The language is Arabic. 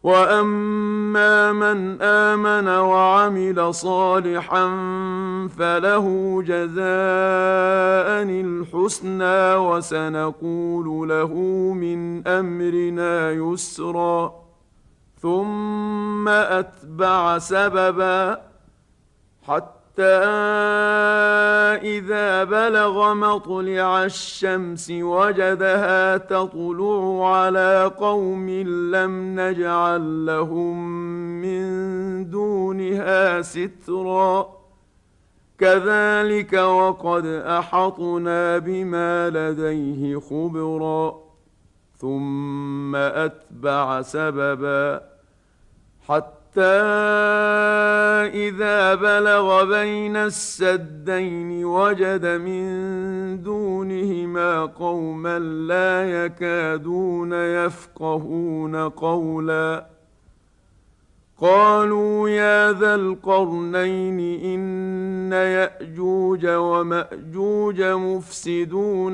واما من امن وعمل صالحا فله جزاء الحسنى وسنقول له من امرنا يسرا ثم اتبع سببا حتى إذا بلغ مطلع الشمس وجدها تطلع على قوم لم نجعل لهم من دونها سترا كذلك وقد أحطنا بما لديه خبرا ثم أتبع سببا حتى إذا بلغ بين السدين وجد من دونهما قوما لا يكادون يفقهون قولا قالوا يا ذا القرنين إن يأجوج ومأجوج مفسدون